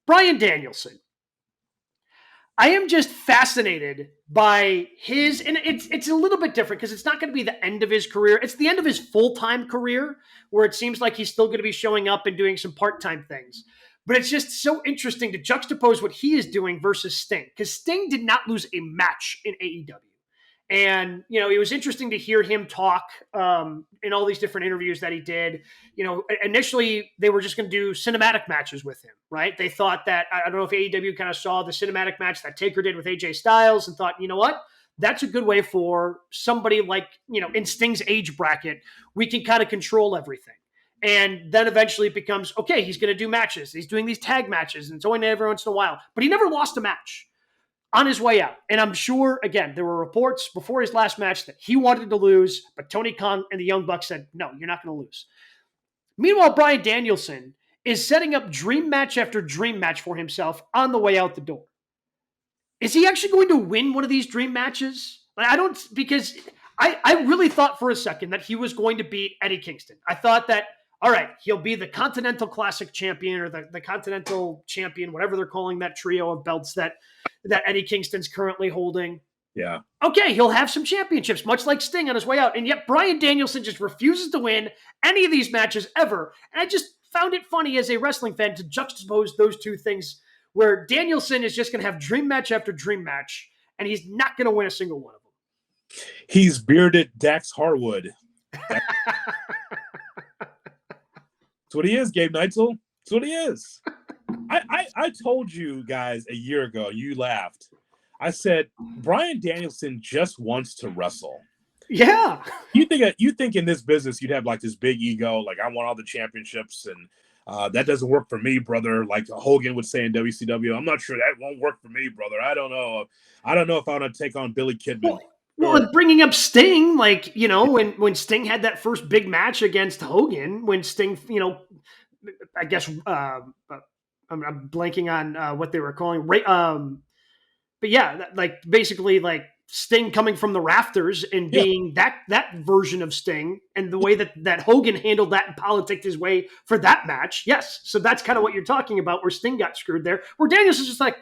Bryan Danielson. I am just fascinated by his, and it's a little bit different because it's not going to be the end of his career. It's the end of his full-time career where it seems like he's still going to be showing up and doing some part-time things. But it's just so interesting to juxtapose what he is doing versus Sting, because Sting did not lose a match in AEW. And, it was interesting to hear him talk in all these different interviews that he did. Initially they were just going to do cinematic matches with him, right? They thought that, I don't know if AEW kind of saw the cinematic match that Taker did with AJ Styles and thought, you know what? That's a good way for somebody like, in Sting's age bracket, we can kind of control everything. And then eventually it becomes, okay, he's going to do matches. He's doing these tag matches and it's only every once in a while, but he never lost a match on his way out. And I'm sure, again, there were reports before his last match that he wanted to lose, but Tony Khan and the Young Bucks said, no, you're not going to lose. Meanwhile, Bryan Danielson is setting up dream match after dream match for himself on the way out the door. Is he actually going to win one of these dream matches? Because I really thought for a second that he was going to beat Eddie Kingston. I thought that, all right, he'll be the Continental Classic champion or the Continental champion, whatever they're calling that trio of belts that Eddie Kingston's currently holding. Yeah. Okay, he'll have some championships, much like Sting on his way out. And yet Bryan Danielson just refuses to win any of these matches ever. And I just found it funny as a wrestling fan to juxtapose those two things where Danielson is just going to have dream match after dream match, and he's not going to win a single one of them. He's bearded Dax Harwood. That's what he is, Gabe Neitzel. That's what he is. I told you guys a year ago, you laughed. I said, Bryan Danielson just wants to wrestle. Yeah. You think in this business you'd have like this big ego, like I want all the championships, and that doesn't work for me, brother. Like Hogan would say in WCW, I'm not sure that won't work for me, brother. I don't know if I want to take on Billy Kidman. Well, and bringing up Sting, like, when Sting had that first big match against Hogan, when Sting, I guess I'm blanking on what they were calling. But yeah, like basically like Sting coming from the rafters and being that version of Sting, and the way that Hogan handled that and politicked his way for that match. Yes. So that's kind of what you're talking about, where Sting got screwed there, where Danielson's just like,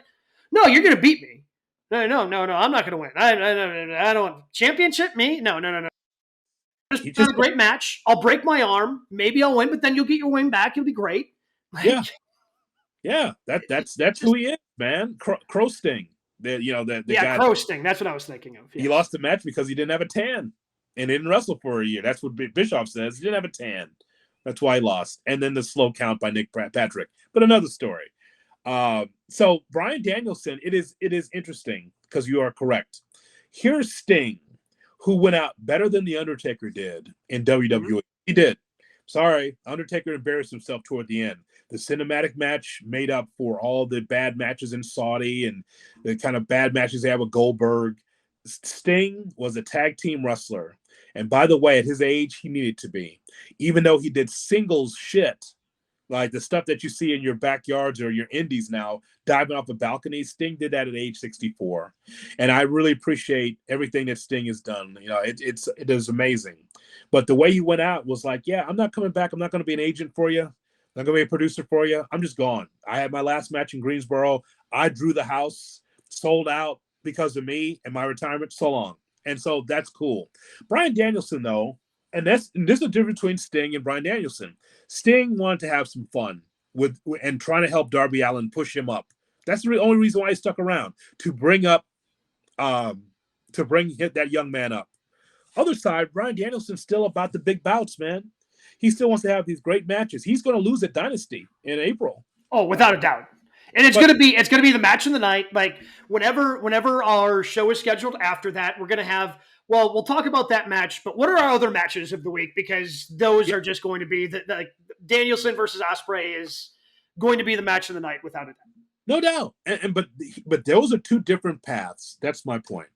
no, you're going to beat me. No, I'm not going to win. I don't want championship me. No. Just a great match. I'll break my arm. Maybe I'll win, but then you'll get your win back. It'll be great. Yeah. That's who he is, man. Crow Sting. The guy, Crow Sting. That's what I was thinking of. Yes. He lost the match because he didn't have a tan and didn't wrestle for a year. That's what Bischoff says. He didn't have a tan. That's why he lost. And then the slow count by Nick Patrick. But another story. So Bryan Danielson, it is interesting because you are correct. Here's Sting, who went out better than The Undertaker did in WWE. Mm-hmm. He did. Sorry, Undertaker embarrassed himself toward the end. The cinematic match made up for all the bad matches in Saudi and the kind of bad matches they had with Goldberg. Sting was a tag team wrestler. And by the way, at his age, he needed to be. Even though he did singles shit, like the stuff that you see in your backyards or your indies now, diving off a balcony, Sting did that at age 64. And I really appreciate everything that Sting has done. It is amazing. But the way he went out was like, yeah, I'm not coming back. I'm not going to be an agent for you. I'm not going to be a producer for you. I'm just gone. I had my last match in Greensboro. I drew the house, sold out because of me and my retirement. So long. And so that's cool. Bryan Danielson, though, and this is the difference between Sting and Bryan Danielson. Sting wanted to have some fun and trying to help Darby Allin push him up. That's the only reason why he stuck around, to bring that young man up. Other side, Bryan Danielson's still about the big bouts, man. He still wants to have these great matches. He's going to lose at Dynasty in April. Oh, without a doubt. And it's going to be the match of the night. Like whenever our show is scheduled after that, we're going to have, well, we'll talk about that match, but what are our other matches of the week? Because those are just going to be the Danielson versus Ospreay is going to be the match of the night without a doubt. No doubt. But those are two different paths. That's my point.